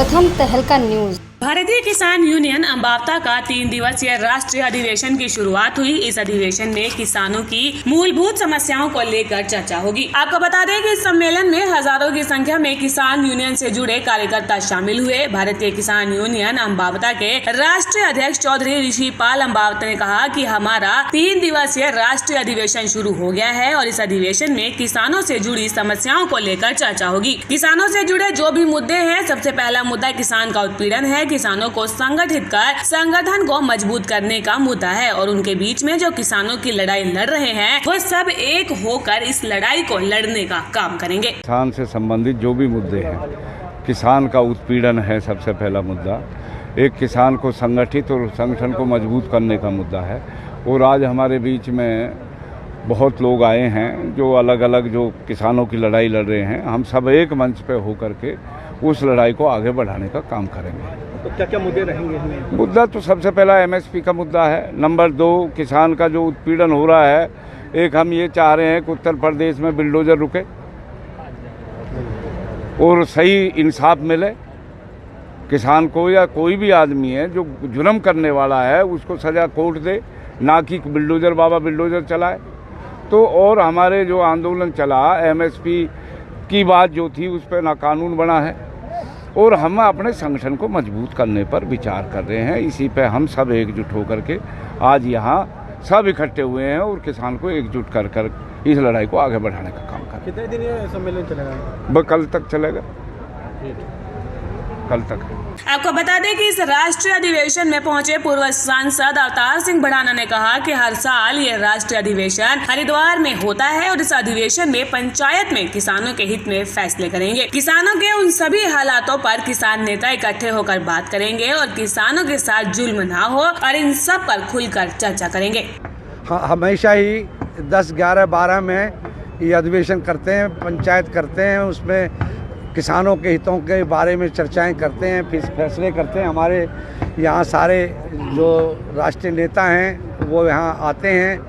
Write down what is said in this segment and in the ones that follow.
प्रथम तहलका न्यूज। भारतीय किसान यूनियन अम्बावता का 3 दिवसीय राष्ट्रीय अधिवेशन की शुरुआत हुई। इस अधिवेशन में किसानों की मूलभूत समस्याओं को लेकर चर्चा होगी। आपको बता दें कि इस सम्मेलन में हजारों की संख्या में किसान यूनियन से जुड़े कार्यकर्ता शामिल हुए। भारतीय किसान यूनियन अम्बावता के राष्ट्रीय अध्यक्ष चौधरी ऋषिपाल अम्बावता ने कहा कि हमारा 3 दिवसीय राष्ट्रीय अधिवेशन शुरू हो गया है और इस अधिवेशन में किसानों से जुड़ी समस्याओं को लेकर चर्चा होगी। किसानों से जुड़े जो भी मुद्दे हैं, सबसे पहला मुद्दा किसान का उत्पीड़न है। किसानों को संगठित कर संगठन को मजबूत करने का मुद्दा है और उनके बीच में जो किसानों की लड़ाई लड़ रहे हैं वो सब एक होकर इस लड़ाई को लड़ने का काम करेंगे। किसान से संबंधित जो भी मुद्दे हैं, किसान का उत्पीड़न है सबसे पहला मुद्दा। एक किसान को संगठित और संगठन को मजबूत करने का मुद्दा है। और आज हमारे बीच में बहुत लोग आए हैं जो अलग अलग जो किसानों की लड़ाई लड़ रहे हैं। हम सब एक मंच पे होकर के उस लड़ाई को आगे बढ़ाने का काम करेंगे। तो क्या क्या मुद्दे रहेंगे? मुद्दा तो सबसे पहला एमएसपी का मुद्दा है। नंबर 2, किसान का जो उत्पीड़न हो रहा है। एक, हम ये चाह रहे हैं कि उत्तर प्रदेश में बिल्डोजर रुके और सही इंसाफ मिले किसान को, या कोई भी आदमी है जो जुर्म करने वाला है उसको सजा कोर्ट दे, ना कि बिल्डोजर बाबा बिल्डोजर चलाए। तो और हमारे जो आंदोलन चला एमएसपी की बात जो थी उस पर नाकानून बना है और हम अपने संगठन को मजबूत करने पर विचार कर रहे हैं। इसी पे हम सब एकजुट होकर के आज यहाँ सब इकट्ठे हुए हैं और किसान को एकजुट कर कर इस लड़ाई को आगे बढ़ाने का काम कर रहे हैं। कितने दिन ये सम्मेलन चलेगा? वह कल तक चलेगा, कल तक। आपको बता दें कि इस राष्ट्रीय अधिवेशन में पहुंचे पूर्व सांसद अवतार सिंह भड़ाना ने कहा कि हर साल ये राष्ट्रीय अधिवेशन हरिद्वार में होता है और इस अधिवेशन में पंचायत में किसानों के हित में फैसले करेंगे। किसानों के उन सभी हालातों पर किसान नेता इकट्ठे होकर बात करेंगे और किसानों के साथ जुल्म ना हो और इन सब पर खुलकर चर्चा करेंगे। हमेशा ही 10, 11, 12 में ये अधिवेशन करते हैं, पंचायत करते हैं, उसमें किसानों के हितों के बारे में चर्चाएं करते हैं, फिर फैसले करते हैं। हमारे यहाँ सारे जो राष्ट्रीय नेता हैं वो यहाँ आते हैं,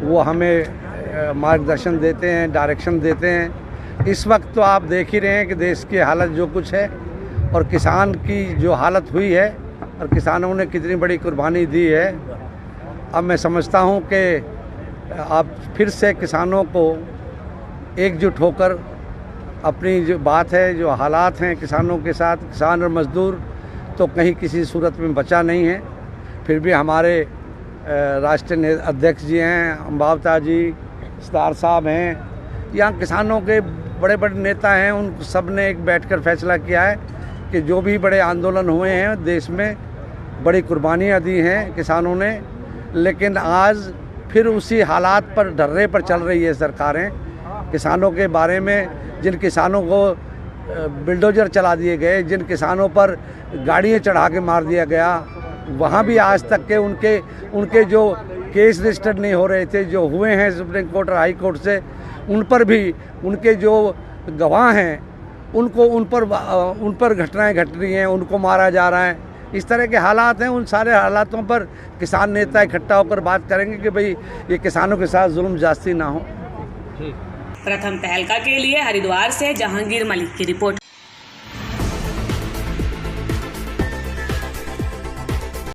वो हमें मार्गदर्शन देते हैं, डायरेक्शन देते हैं। इस वक्त तो आप देख ही रहे हैं कि देश की हालत जो कुछ है और किसान की जो हालत हुई है और किसानों ने कितनी बड़ी कुर्बानी दी है। अब मैं समझता हूँ कि आप फिर से किसानों को एकजुट होकर अपनी जो बात है, जो हालात हैं किसानों के साथ, किसान और मजदूर तो कहीं किसी सूरत में बचा नहीं है। फिर भी हमारे राष्ट्रीय अध्यक्ष जी हैं, अम्बावता जी, सरदार साहब हैं, यहाँ किसानों के बड़े बड़े नेता हैं, उन सब ने एक बैठकर फैसला किया है कि जो भी बड़े आंदोलन हुए हैं देश में, बड़ी कुर्बानियाँ दी हैं किसानों ने, लेकिन आज फिर उसी हालात पर ढर्रे पर चल रही है सरकारें। किसानों के बारे में जिन किसानों को बिल्डोजर चला दिए गए, जिन किसानों पर गाड़ियाँ चढ़ा के मार दिया गया, वहाँ भी आज तक के उनके जो केस रजिस्टर्ड नहीं हो रहे थे, जो हुए हैं सुप्रीम कोर्ट और हाई कोर्ट से, उन पर भी उनके जो गवाह हैं उन पर घटनाएं घट रही हैं, उनको मारा जा रहा है। इस तरह के हालात हैं। उन सारे हालातों पर किसान नेता इकट्ठा होकर बात करेंगे कि भाई ये किसानों के साथ जुल्म जास्ती ना हो। प्रथम तहलका के लिए हरिद्वार से जहांगीर मलिक की रिपोर्ट।